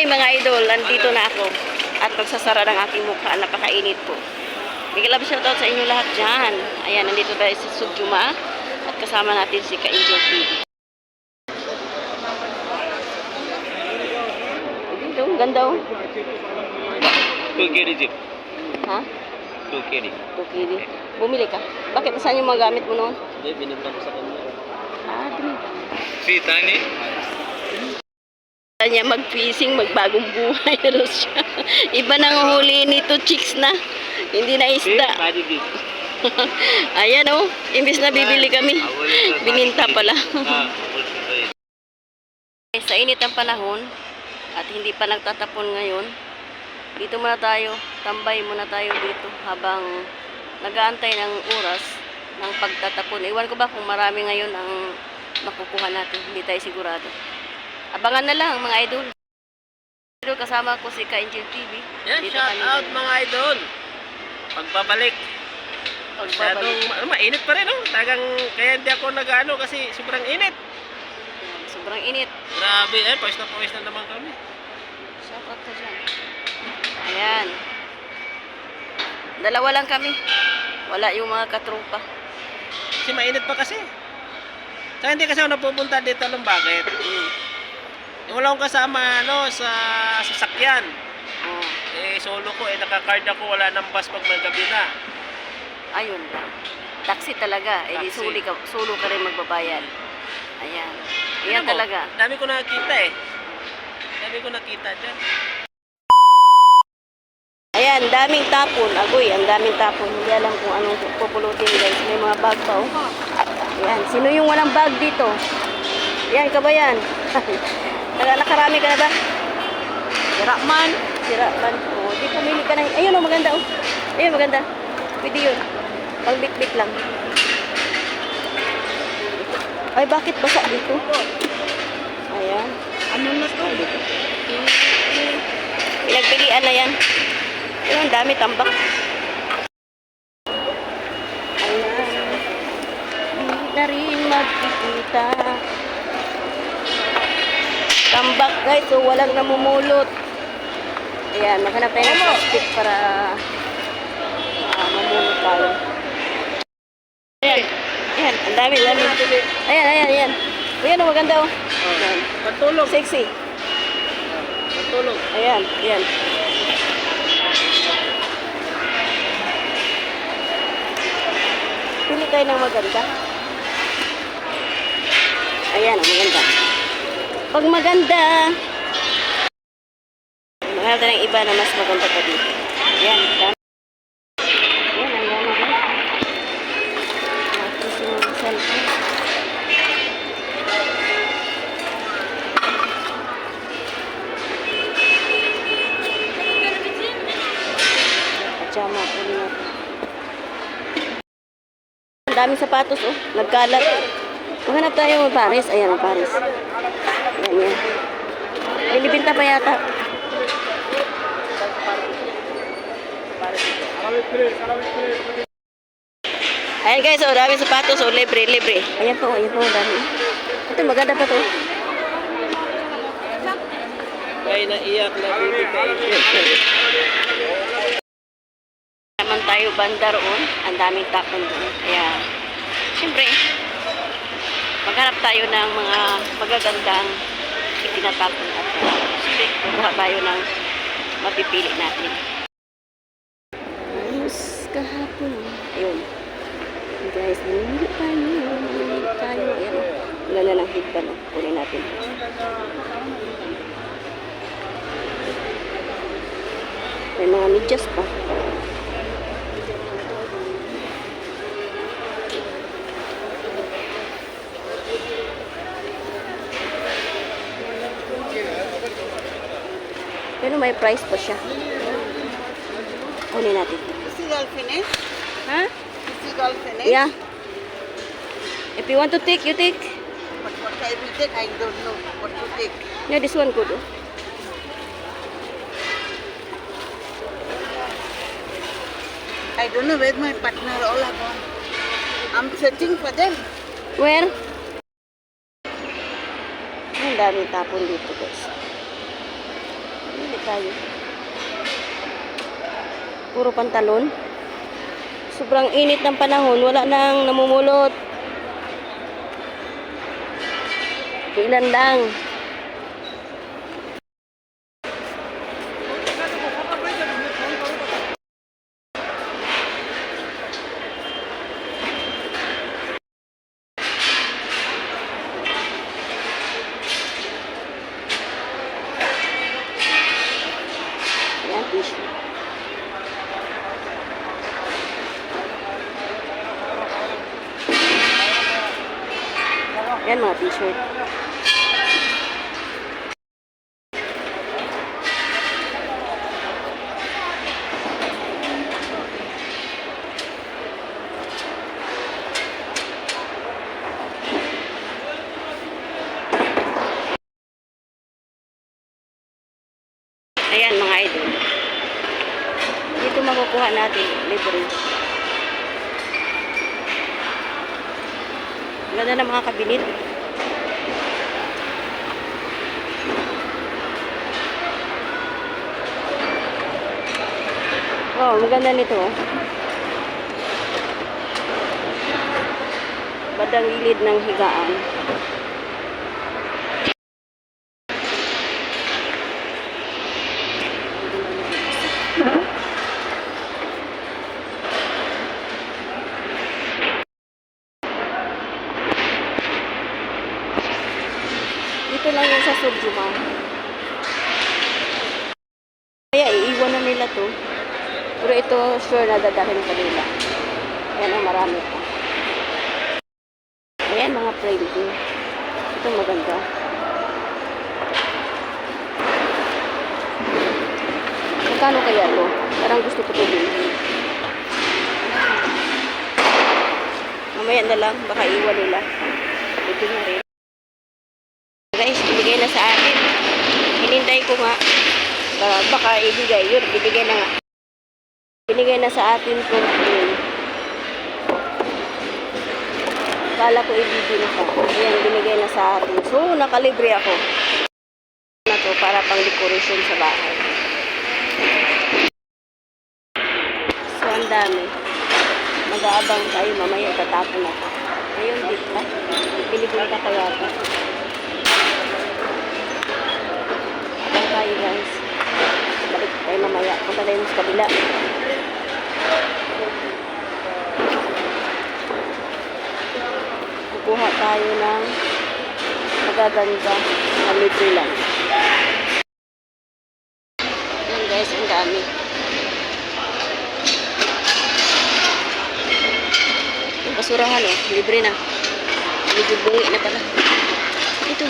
Hi mga idol, nandito na ako at magsasara ng aking mukha. Napakainit po. Big love shoutout sa inyo lahat dyan. Ayan, nandito tayo sa Sugjuma at kasama natin si Ka-Angel TV. Dito, ganda oh. 2KD jeep. Ha? 2KD. 2KD. Bumili ka? Bakit? Saan yung mga gamit mo noon? Hindi, binibang ko sa kanya. Binibang. Si Tani. Niya mag-fishing, magbagong buhay na siya. Iba nang huli nito, chicks na. Hindi na isda. Ayan oh, imbis na bibili kami, bininta pala. Sa init ang panahon at hindi pa nagtatapon ngayon, dito muna tayo, tambay muna tayo dito habang nag-aantay ng oras ng pagtatapon. Iwan ko ba kung marami ngayon ang makukuha natin, hindi tayo sigurado. Abangan na lang mga idol. Kasama ko si Ka-Angel TV. Yan, shout out mga idol. Pagbabalik. Mainit pa rin oh. Kaya hindi ako nag-ano kasi sobrang init. Sobrang init. Grabe, pawis na naman kami. Shout out ka dyan. Ayan. Dalawa lang kami. Wala yung mga katropa. Kasi mainit pa kasi. Saka hindi kasi ako napupunta dito alam bakit. Wala akong kasama sa sasakyan. Solo ko, naka-card ako, wala nang bus pag magabi na. Ayun lang. Taxi talaga. Taxi. Solo ka rin magbabayad. Ayan. Ayan talaga. Dami ko nakita Dami ko nakita dyan. Ayan, daming tapon. Agoy, ang daming tapon. Hindi alam kung anong pupulutin guys. May mga bag pa oh. Ayan, sino yung walang bag dito? Ayan, kabayan. Nakarami ka na ba? Sirakman. Sirakman. Oh, di pumili ka na. Ayun oh, maganda oh. Ayun, maganda. Pwede yun. Pang bit-bit lang. Ay, bakit basa dito? Ayan. Ano na to? Pinagpilian na yan. Ayun, ang dami tambak. Ayan. Hindi na rin magkikita. Tambak guys, so walang namumulot. Ayan, maghanap tayo ng plastic para mamulot tayo. Ayan, ayan, ang dami. Ayan. Ayan, maganda oh. Ayan. Patulog. Sexy. Patulog. Ayan. Pili tayo ng maganda. Ayan, ang maganda. Pag maganda, maganda ng iba na mas maganda pa dito. Ayan, dami. Ayan. Nakis yung cellphone. Pajama po natin. Ang daming sapatos oh, nagkalat. Maghanap tayo ng Paris. Ayan ang Paris. Ayan. Binibinta pa yata. Ayan guys, oh, dami sapatos, oh, libre. Ayan po, dami. Ito, maganda pa to. May naiyak na bibigay. Naman tayo banda roon. Ang daming tapon doon. Kaya, siyempre, maghanap tayo ng mga magagandang itinatapon at siyempre, kukuha tayo ng mapipili natin. Ayos kahapon. Ayun. Guys, mamili tayo. Ayan o. Wala na lang higban o. Kunin natin. May mga medyas pa. Pero may price pa siya. Kunin natin. Is it all finished? Ha? Is it all finished? Yeah. If you want to take, you take. But what I will take, I don't know what to take. Yeah, this one good. Oh. I don't know where my partner all are gone. I'm searching for them. Where? Ang daming tapon dito guys. Hindi tayo. Puro pantalon. Sobrang init ng panahon. Wala nang namumulot. Ilan lang. Ayan, tissue. Ayan mga t-shirt. Ayan mga idol. Dito makukuha natin libre. Ganda ng mga kabinet. Oh, maganda nito. Bandang gilid ng higaan. Dito lang yan sa Sugjuma. Kaya iiwan na nila to. Pero ito sure na dadahin pa nila. Ayan ang marami pa. Ayan mga frame ko. Ito maganda. Magkano kaya to? Parang gusto ko to bilhin. Mamaya na lang. Baka iwan nila. Ito na rin. Guys, ibigay na sa akin. Hinintay ko nga. Baka ibigay. Yun, ibigay na nga. Binigay na sa atin ko. Yun. Kala ko ibibili ko. Ayan, binigay na sa atin. So, nakalibre ako. Na to para pang decoration sa bahay. So, ang dami. Mag-aabang tayo. Mamaya tatapon ako. Ayun, dito. Binibili ka kaya ito. Abang tayo guys. Balik tayo mamaya. Punta tayo sa kabila. Kukuha tayo ng magaganda na libre lang. Ayan guys, ang dami. Yung basurahan libre na. Libre bungi na pala. Ito,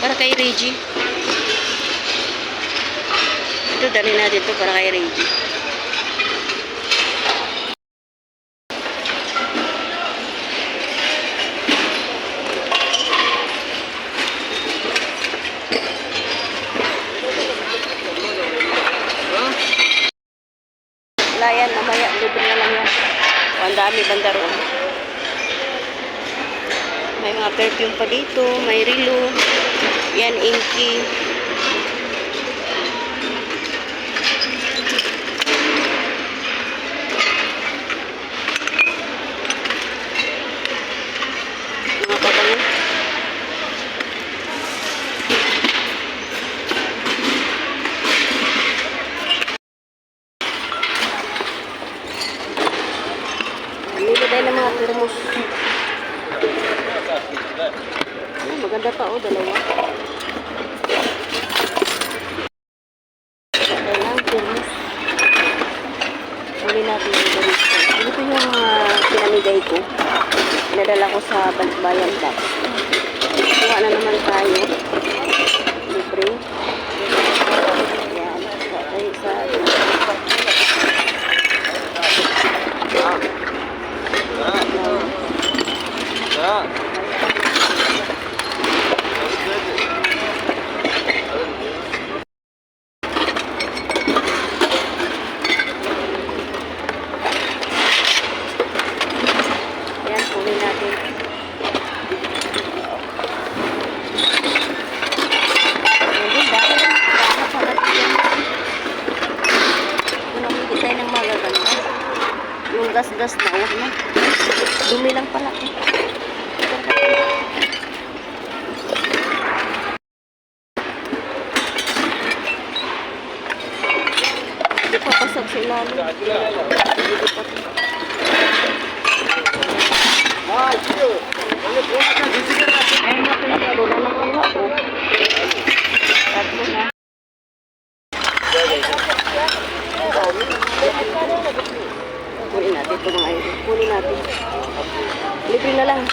para kay Reggie. Ito, dali natin ito para kay Reggie. Wala yan, mamaya, libre na lang yan. O, ang dami banda roon. May mga perfume pa dito, may rilo. Yan, inky. Mga pabango. Dito tayo ng mga thermos. Oh, maganda pa dalawa. Tayo lang, thermos. Uli natin yung barista. Ito yung pinamigay ko. Pinadala ko sa Balikbayan Box. Kuha na naman tayo. Libre. Ayan. Kuha tayo sa ayan, kunin natin. oras na. Huwag na. Dumi lang pala. Hindi pa pasag sa ilalim. Hindi pa. Tatlo na nakuha ko. Tatlo na. Kunin natin ito mga idol. Kunin natin. Libre na lang.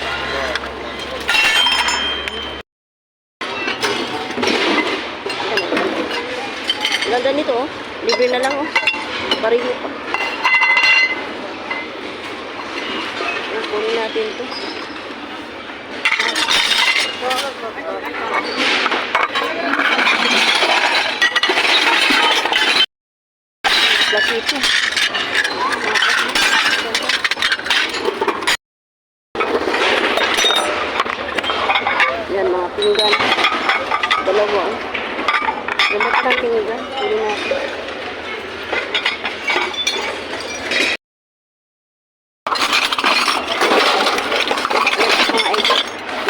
Ganda nito oh. Libre na lang oh. Barilo pa. Kunin natin ito. Platito. Yan mga pinggan. Dalawa. Ganda pa ng pinggan. Pili natin. Mga ito.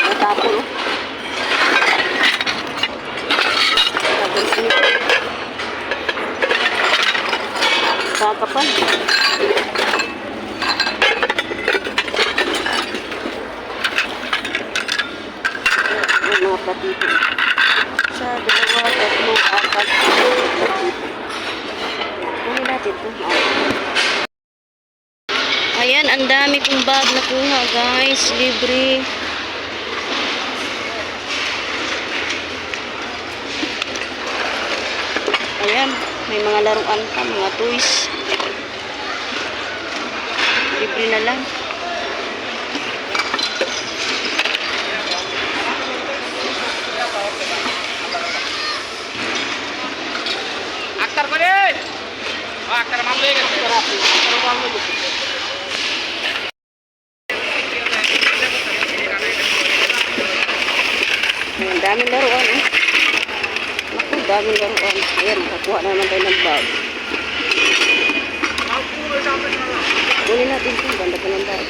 Natapon oh. Tapos nito. Kakapan. Yung mga platito. Isa, dalawa, tatlo, apat, platito. Kunin natin ito. Ayan, ang dami kong bag nakuha guys. Libre. Ayan, may mga laruan pa, mga toys. Libre na lang. Aktar ko din! Aktar mamli ka. Ayan, daming laruan eh. Naku, daming laruan. Ayan, makakuha na naman tayo ng bag. Kunin natin ito. Ganda pa ng bag.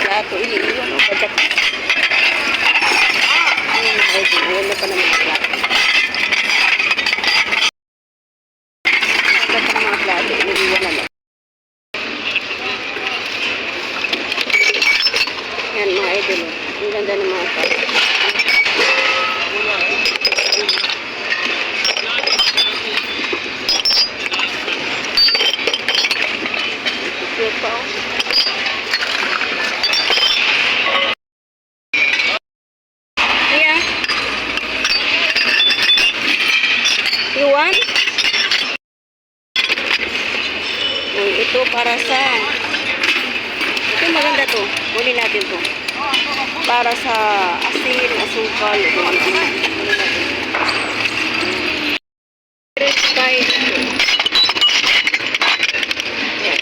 Plato, iniiwan o badak. Ayan, ayan na pa ng mga plato. Ganda pa ng mga plato, iniiwan na lang. Ayan, mga idol. Ang ganda ng mga plato. Cute pa oh. Yeah. You want? Uy, ito para sa... Ito maganda to. Kunin natin to. Para sa asin, asukal. Kunin natin. Red sky. Yan.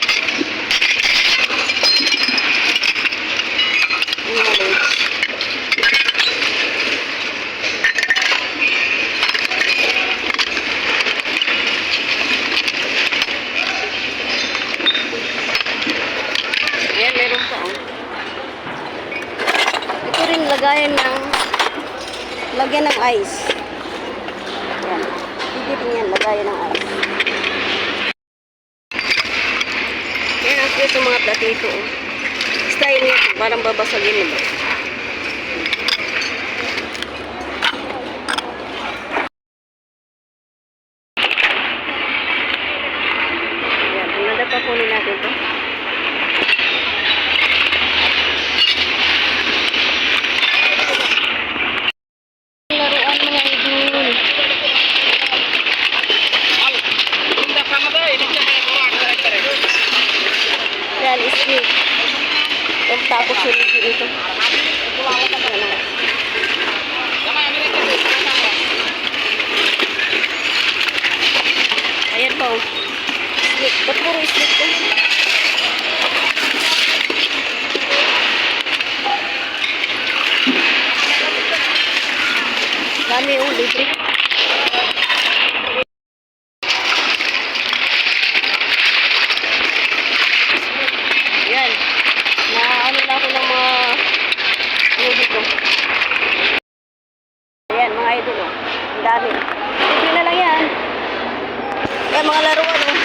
Ayan, meron pa oh. Ito rin lagyan ng ice. Ayan. Pigit niyan, lagayan ng ice. Ayan, ang cute ng mga platito oh. Style niya, parang babasagin mo ba? Ayan, maganda pa kunin natin to. Laruan mga idol. Yan, isip. Yung tapos yung ito. Ayan po. Slip. Ba't puro slip ko? Dami yung libre. dito. Ayan mga idol oh. Ang dami. Libre na lang yan. Ayan mga laruan oh.